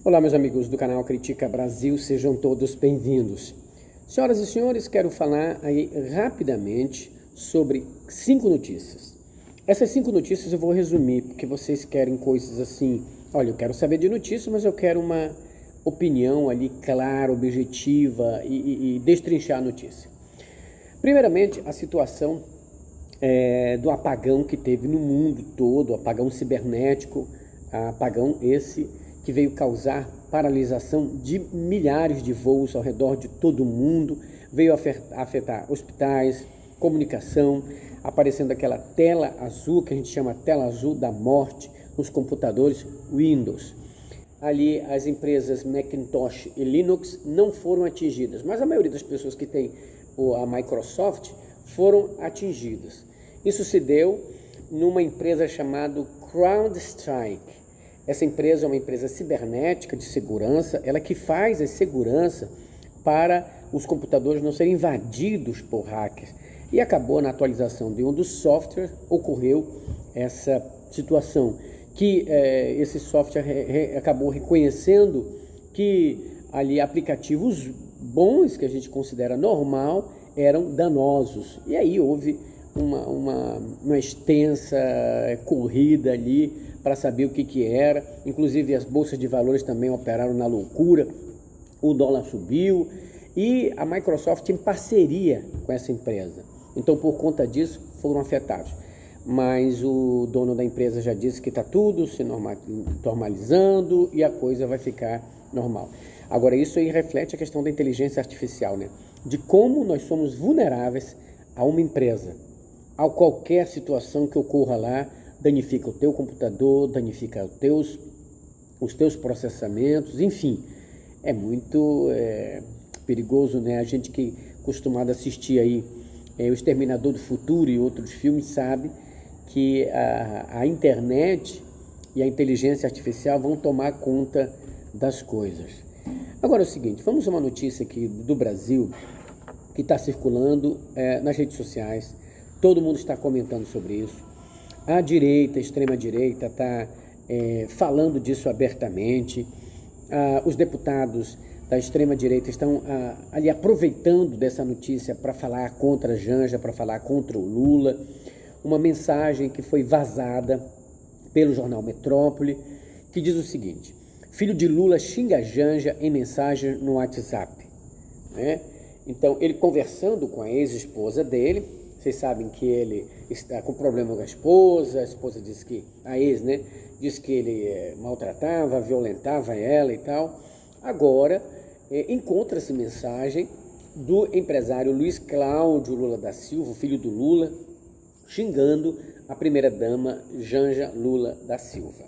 Olá, meus amigos do canal Critica Brasil, sejam todos bem-vindos. Senhoras e senhores, quero falar aí rapidamente sobre 5 notícias. Essas 5 notícias eu vou resumir, porque vocês querem coisas assim, olha, eu quero saber de notícias, mas eu quero uma opinião ali clara, objetiva e destrinchar a notícia. Primeiramente, a situação do apagão que teve no mundo todo, apagão cibernético, apagão esse que veio causar paralisação de milhares de voos ao redor de todo o mundo, veio afetar hospitais, comunicação, aparecendo aquela tela azul, que a gente chama tela azul da morte, nos computadores Windows. Ali as empresas Macintosh e Linux não foram atingidas, mas a maioria das pessoas que tem a Microsoft foram atingidas. Isso se deu numa empresa chamada CrowdStrike. Essa empresa é uma empresa cibernética de segurança, ela que faz a segurança para os computadores não serem invadidos por hackers. E acabou na atualização de um dos softwares, ocorreu essa situação, que esse software acabou reconhecendo que ali aplicativos bons, que a gente considera normal, eram danosos. E aí houve uma extensa corrida ali para saber o que era, inclusive as bolsas de valores também operaram na loucura, o dólar subiu e a Microsoft em parceria com essa empresa. Então, por conta disso, foram afetados. Mas o dono da empresa já disse que está tudo se normalizando e a coisa vai ficar normal. Agora, isso aí reflete a questão da inteligência artificial, né? De como nós somos vulneráveis a uma empresa, a qualquer situação que ocorra lá, danifica o teu computador, danifica os teus processamentos, enfim, é muito perigoso, né? A gente que é acostumado a assistir aí O Exterminador do Futuro e outros filmes sabe que a internet e a inteligência artificial vão tomar conta das coisas. Agora é o seguinte, vamos a uma notícia aqui do Brasil que está circulando nas redes sociais, todo mundo está comentando sobre isso. A direita, a extrema-direita está falando disso abertamente. Os deputados da extrema-direita estão ali aproveitando dessa notícia para falar contra a Janja, para falar contra o Lula. Uma mensagem que foi vazada pelo jornal Metrópole, que diz o seguinte: filho de Lula xinga a Janja em mensagem no WhatsApp. Então, ele conversando com a ex-esposa dele, vocês sabem que ele está com problema com a esposa disse que, a ex, né, disse que ele maltratava, violentava ela e tal. Agora, encontra-se mensagem do empresário Luiz Cláudio Lula da Silva, filho do Lula, xingando a primeira-dama Janja Lula da Silva.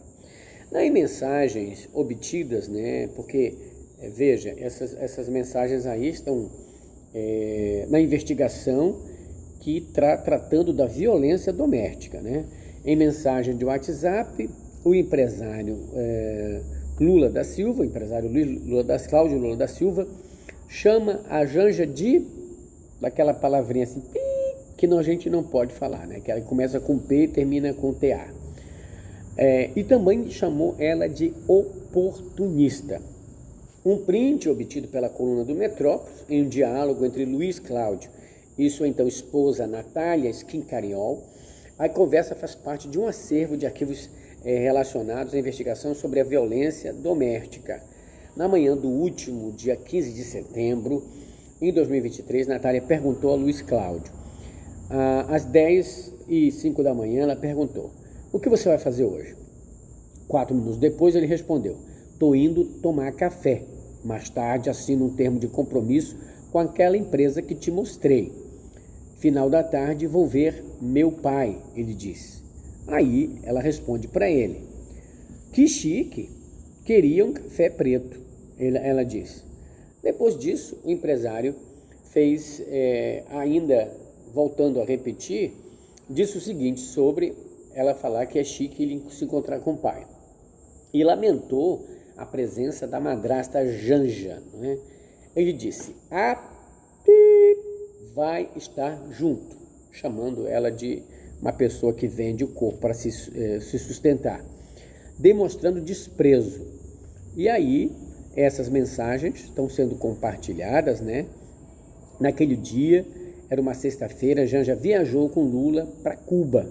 Nas mensagens obtidas, né, porque, veja, essas mensagens aí estão na investigação que tratando da violência doméstica, né? Em mensagem de WhatsApp, o empresário Lula da Silva, o empresário Cláudio Lula da Silva, chama a Janja de, daquela palavrinha assim, que a gente não pode falar, né? Que ela começa com P e termina com TA. E também chamou ela de oportunista. Um print obtido pela coluna do Metrópolis, em um diálogo entre Luiz Cláudio e sua então esposa Natália Schincariol. A conversa faz parte de um acervo de arquivos relacionados à investigação sobre a violência doméstica. Na manhã do último dia 15 de setembro, em 2023, Natália perguntou a Luiz Cláudio. Às 10h05 da manhã, ela perguntou: o que você vai fazer hoje? 4 minutos depois, ele respondeu: estou indo tomar café. Mais tarde, assino um termo de compromisso com aquela empresa que te mostrei. Final da tarde, vou ver meu pai, ele disse. Aí ela responde para ele: que chique, queria um café preto, ela disse. Depois disso, o empresário fez, ainda voltando a repetir, disse o seguinte sobre ela falar que é chique ele se encontrar com o pai. E lamentou a presença da madrasta Janja, né? Ele disse: vai estar junto, chamando ela de uma pessoa que vende o corpo para se sustentar, demonstrando desprezo. E aí, essas mensagens estão sendo compartilhadas, né? Naquele dia, era uma sexta-feira, a Janja viajou com Lula para Cuba.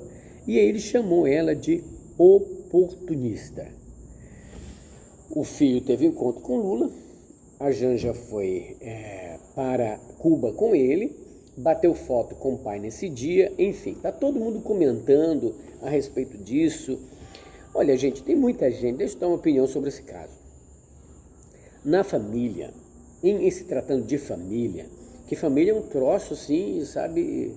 E aí ele chamou ela de oportunista. O filho teve encontro com Lula, a Janja foi para Cuba com ele, bateu foto com o pai nesse dia, enfim, está todo mundo comentando a respeito disso. Olha, gente, tem muita gente, deixa eu dar uma opinião sobre esse caso. Na família, em se tratando de família, que família é um troço assim, sabe,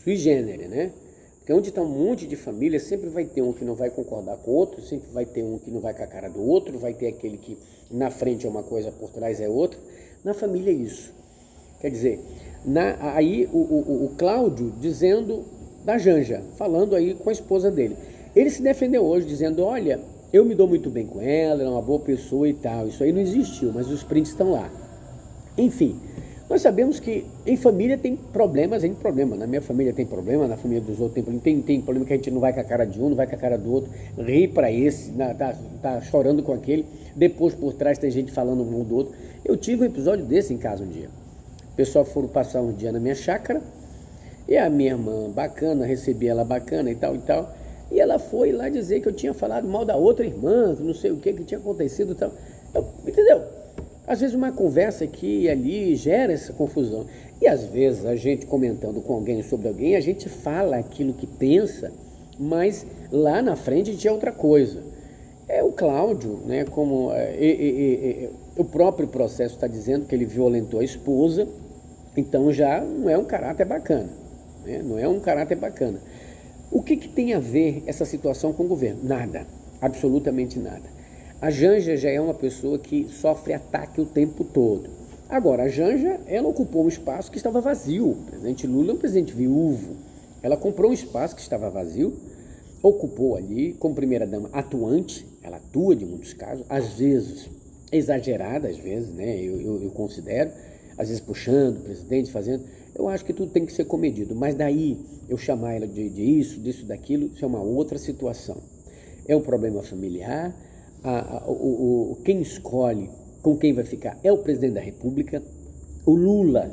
sui generis, né? Porque onde está um monte de família, sempre vai ter um que não vai concordar com o outro, sempre vai ter um que não vai com a cara do outro, vai ter aquele que na frente é uma coisa, por trás é outra. Na família é isso. Quer dizer, aí o Cláudio dizendo da Janja, falando aí com a esposa dele. Ele se defendeu hoje dizendo, olha, eu me dou muito bem com ela, ela é uma boa pessoa e tal. Isso aí não existiu, mas os prints estão lá. Enfim, nós sabemos que em família tem problemas, na minha família tem problema, na família dos outros tem problema que a gente não vai com a cara de um, não vai com a cara do outro, ri para esse, tá chorando com aquele, depois por trás tem gente falando um do outro. Eu tive um episódio desse em casa um dia. O pessoal foram passar um dia na minha chácara, e a minha irmã bacana, recebi ela bacana e tal, e ela foi lá dizer que eu tinha falado mal da outra irmã, que não sei o que tinha acontecido e tal. Entendeu? Às vezes uma conversa aqui e ali gera essa confusão. E às vezes a gente comentando com alguém sobre alguém, a gente fala aquilo que pensa, mas lá na frente a gente é outra coisa. O Cláudio, né, como o próprio processo está dizendo que ele violentou a esposa, então já não é um caráter bacana, né? Não é um caráter bacana. O que tem a ver essa situação com o governo? Nada, absolutamente nada. A Janja já é uma pessoa que sofre ataque o tempo todo. Agora, a Janja, ela ocupou um espaço que estava vazio. O presidente Lula é um presidente viúvo. Ela comprou um espaço que estava vazio, ocupou ali, como primeira-dama atuante, ela atua de muitos casos, às vezes exagerada, às vezes, né, eu considero, às vezes puxando o presidente, fazendo. Eu acho que tudo tem que ser comedido, mas daí eu chamar ela de isso, disso, daquilo, isso é uma outra situação. É um problema familiar. Quem escolhe com quem vai ficar é o presidente da República. O Lula,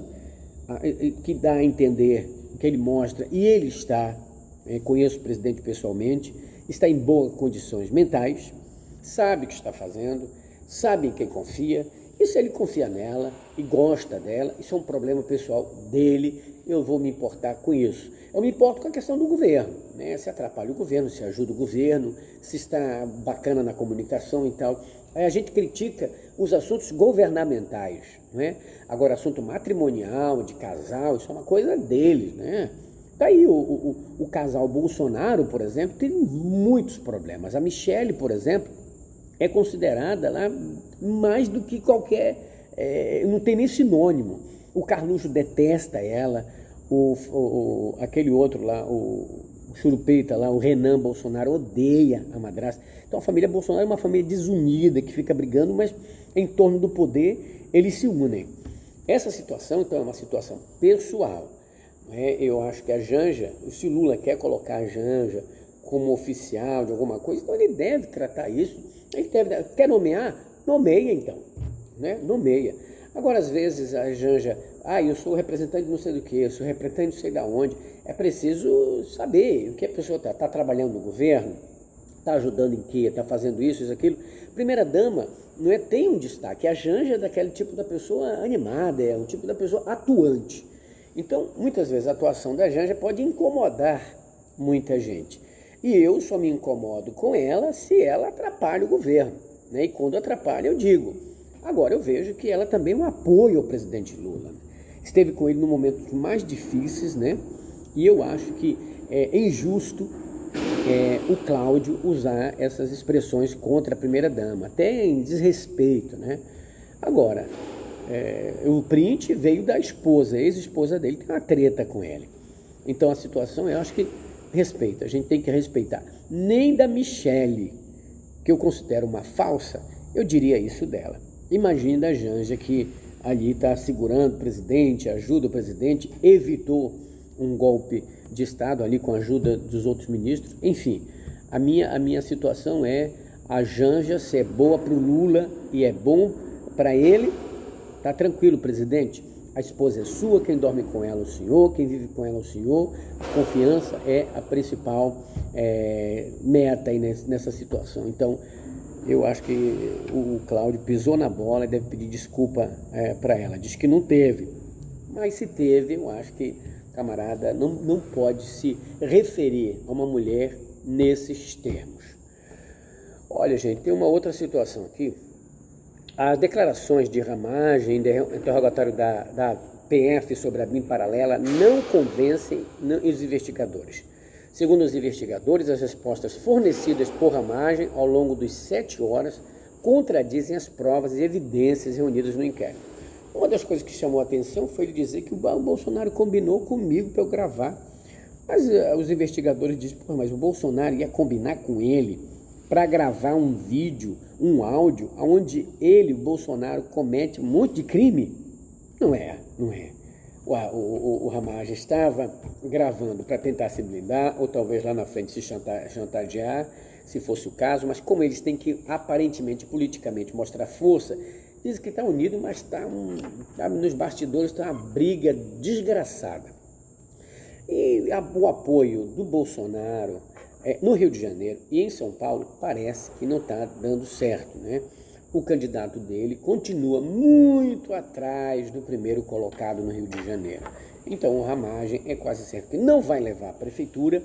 que dá a entender, que ele mostra, e ele está, conheço o presidente pessoalmente, está em boas condições mentais, sabe o que está fazendo, sabe em quem confia, e se ele confia nela e gosta dela, isso é um problema pessoal dele, eu vou me importar com isso. Eu me importo com a questão do governo, né? Se atrapalha o governo, se ajuda o governo, se está bacana na comunicação e tal. Aí a gente critica os assuntos governamentais, né? Agora, assunto matrimonial, de casal, isso é uma coisa deles, né? Daí o casal Bolsonaro, por exemplo, tem muitos problemas. A Michele, por exemplo, é considerada lá mais do que qualquer, não tem nem sinônimo. O Carluxo detesta ela, aquele outro lá, o Churupeta lá, o Renan Bolsonaro odeia a madrasta. Então a família Bolsonaro é uma família desunida, que fica brigando, mas em torno do poder eles se unem. Essa situação, então, é uma situação pessoal. Eu acho que a Janja, se o Lula quer colocar a Janja como oficial de alguma coisa, então ele deve tratar isso. Ele deve, quer nomear? Nomeia então, né? Nomeia. Agora, às vezes, a Janja, eu sou representante de não sei do que, eu sou representante de não sei de onde. É preciso saber o que a pessoa está trabalhando no governo, está ajudando em quê, está fazendo isso, aquilo. Primeira-dama, não é, tem um destaque. A Janja é daquele tipo da pessoa animada, é um tipo da pessoa atuante. Então, muitas vezes, a atuação da Janja pode incomodar muita gente. E eu só me incomodo com ela se ela atrapalha o governo, né? E quando atrapalha, eu digo. Agora, eu vejo que ela também é um apoio ao presidente Lula. Esteve com ele no momentos mais difíceis, né? E eu acho que é injusto o Cláudio usar essas expressões contra a primeira-dama, até em desrespeito, né? Agora, o print veio da esposa, a ex-esposa dele, tem uma treta com ele. Então, a situação, eu acho que respeita, a gente tem que respeitar. Nem da Michele, que eu considero uma falsa, eu diria isso dela. Imagine da Janja, que ali está segurando o presidente, ajuda o presidente, evitou um golpe de Estado ali com a ajuda dos outros ministros. Enfim, a minha situação é A Janja, se é boa para o Lula e é bom para ele, tá tranquilo, presidente. A esposa é sua, quem dorme com ela é o senhor, quem vive com ela é o senhor. A confiança é a principal meta aí nessa situação. Então, eu acho que o Cláudio pisou na bola e deve pedir desculpa para ela. Diz que não teve, mas se teve, eu acho que o camarada não pode se referir a uma mulher nesses termos. Olha, gente, tem uma outra situação aqui. As declarações de ramagem, interrogatório da PF sobre a BIM paralela não convencem os investigadores. Segundo os investigadores, as respostas fornecidas por ramagem ao longo dos 7 horas contradizem as provas e evidências reunidas no inquérito. Uma das coisas que chamou a atenção foi ele dizer que o Bolsonaro combinou comigo para eu gravar. Mas os investigadores dizem, mas o Bolsonaro ia combinar com ele para gravar um vídeo, um áudio, onde o Bolsonaro, comete um monte de crime? Não é. O Ramagem estava gravando para tentar se blindar, ou talvez lá na frente se chantagear, se fosse o caso, mas como eles têm que, aparentemente, politicamente, mostrar força, dizem que está unido, mas está nos bastidores, está uma briga desgraçada. E o apoio do Bolsonaro no Rio de Janeiro e em São Paulo parece que não está dando certo, né? O candidato dele continua muito atrás do primeiro colocado no Rio de Janeiro. Então o Ramagem é quase certo que não vai levar a prefeitura,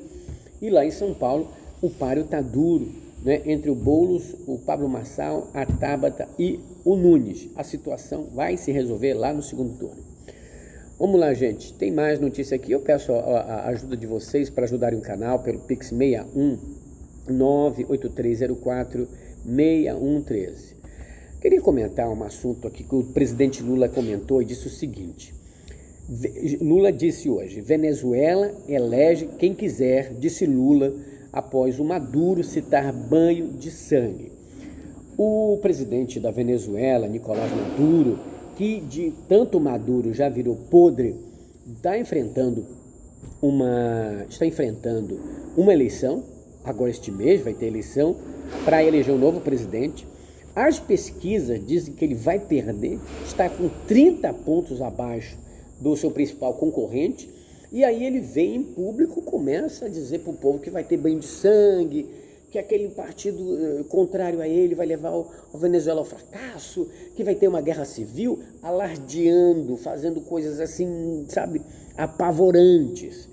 e lá em São Paulo o páreo está duro, né? Entre o Boulos, o Pablo Marçal, a Tabata e o Nunes. A situação vai se resolver lá no segundo turno. Vamos lá, gente, tem mais notícia aqui. Eu peço a ajuda de vocês para ajudarem o canal pelo Pix 61 98304 6113. Queria comentar um assunto aqui que o presidente Lula comentou e disse o seguinte. Lula disse hoje, Venezuela elege quem quiser, disse Lula, após o Maduro citar banho de sangue. O presidente da Venezuela, Nicolás Maduro, que de tanto Maduro já virou podre, está enfrentando uma eleição, agora este mês vai ter eleição, para eleger um novo presidente. As pesquisas dizem que ele vai perder, está com 30 pontos abaixo do seu principal concorrente, e aí ele vem em público, começa a dizer para o povo que vai ter banho de sangue, que aquele partido contrário a ele vai levar a Venezuela ao fracasso, que vai ter uma guerra civil, alardeando, fazendo coisas assim, sabe, apavorantes.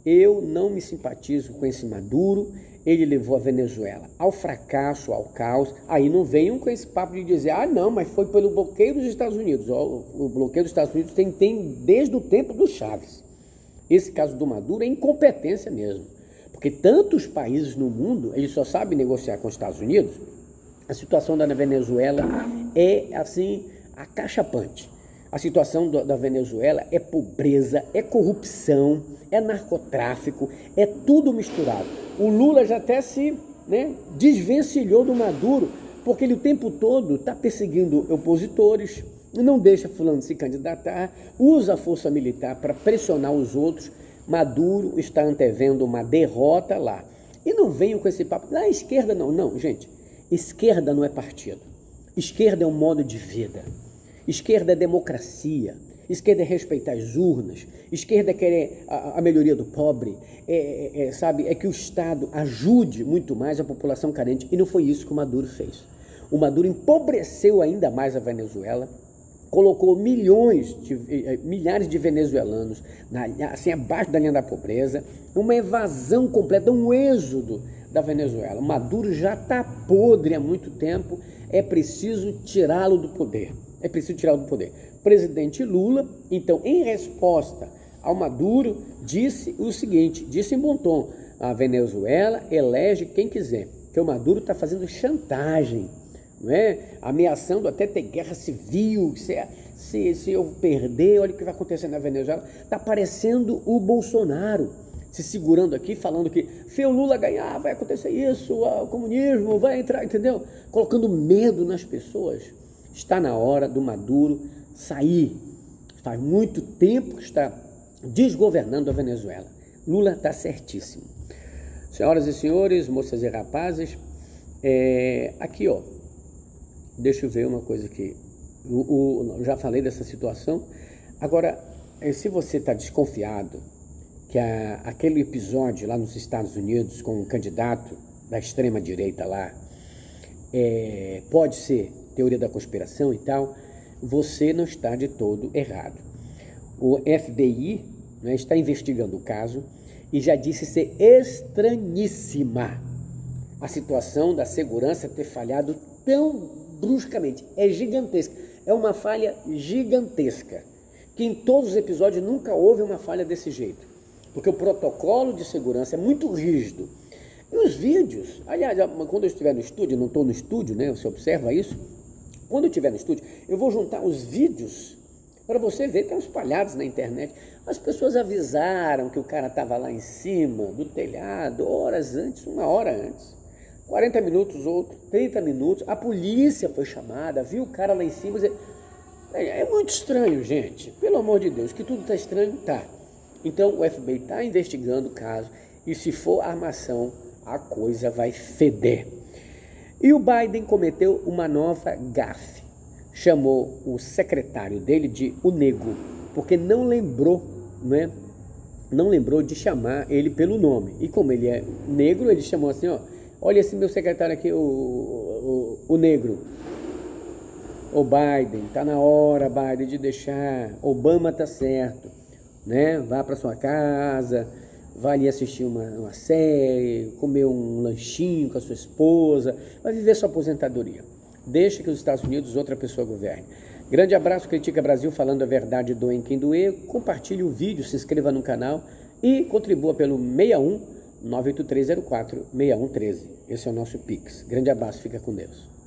Eu não me simpatizo com esse Maduro, ele levou a Venezuela ao fracasso, ao caos. Aí não venham com esse papo de dizer, não, mas foi pelo bloqueio dos Estados Unidos. O bloqueio dos Estados Unidos tem desde o tempo do Chaves. Esse caso do Maduro é incompetência mesmo. Porque tantos países no mundo, eles só sabem negociar com os Estados Unidos. A situação da Venezuela é, assim, acachapante. A situação da Venezuela é pobreza, é corrupção, é narcotráfico, é tudo misturado. O Lula já até se desvencilhou do Maduro, porque ele o tempo todo está perseguindo opositores, não deixa fulano se candidatar, usa a força militar para pressionar os outros. Maduro está antevendo uma derrota lá. E não venham com esse papo, a esquerda não. Não, gente, esquerda não é partido. Esquerda é um modo de vida. Esquerda é democracia. Esquerda é respeitar as urnas. Esquerda é querer a melhoria do pobre. É que o Estado ajude muito mais a população carente. E não foi isso que o Maduro fez. O Maduro empobreceu ainda mais a Venezuela, colocou milhares de venezuelanos assim, abaixo da linha da pobreza, uma evasão completa, um êxodo da Venezuela. O Maduro já está podre há muito tempo, é preciso tirá-lo do poder. O presidente Lula, então, em resposta ao Maduro, disse o seguinte, disse em bom tom, a Venezuela elege quem quiser, que o Maduro está fazendo chantagem, não é? Ameaçando até ter guerra civil, se eu perder, olha o que vai acontecer na Venezuela. Está parecendo o Bolsonaro, se segurando aqui, falando que se o Lula ganhar, vai acontecer isso, o comunismo vai entrar, entendeu? Colocando medo nas pessoas. Está na hora do Maduro sair. Faz muito tempo que está desgovernando a Venezuela. Lula está certíssimo. Senhoras e senhores, moças e rapazes, Aqui, ó, deixa eu ver uma coisa aqui. Eu já falei dessa situação. Agora, se você está desconfiado que aquele episódio lá nos Estados Unidos com um candidato da extrema-direita lá pode ser teoria da conspiração e tal, você não está de todo errado. O FBI, né, está investigando o caso e já disse ser estranhíssima a situação da segurança ter falhado tão bruscamente. É gigantesca, é uma falha gigantesca, que em todos os episódios nunca houve uma falha desse jeito, porque o protocolo de segurança é muito rígido. E os vídeos, aliás, quando eu estiver no estúdio, não estou no estúdio, né? Você observa isso? Quando eu estiver no estúdio, eu vou juntar os vídeos para você ver, estão espalhados na internet. As pessoas avisaram que o cara estava lá em cima do telhado, horas antes, 1 hora antes. 40 minutos, outro, 30 minutos, a polícia foi chamada, viu o cara lá em cima. É muito estranho, gente, pelo amor de Deus, que tudo está estranho, tá. Então o FBI está investigando o caso e se for armação, a coisa vai feder. E o Biden cometeu uma nova gafe. Chamou o secretário dele de o negro, porque não lembrou, né? Não lembrou de chamar ele pelo nome. E como ele é negro, ele chamou assim, ó, olha esse meu secretário aqui, o negro. O Biden, tá na hora, Biden, de deixar. Obama tá certo, né? Vá para sua casa, vai ali assistir uma série, comer um lanchinho com a sua esposa, vai viver sua aposentadoria. Deixa que os Estados Unidos outra pessoa governe. Grande abraço, Critica Brasil, falando a verdade, doem quem doer. Compartilhe o vídeo, se inscreva no canal e contribua pelo 61 98304 6113. Esse é o nosso Pix. Grande abraço, fica com Deus.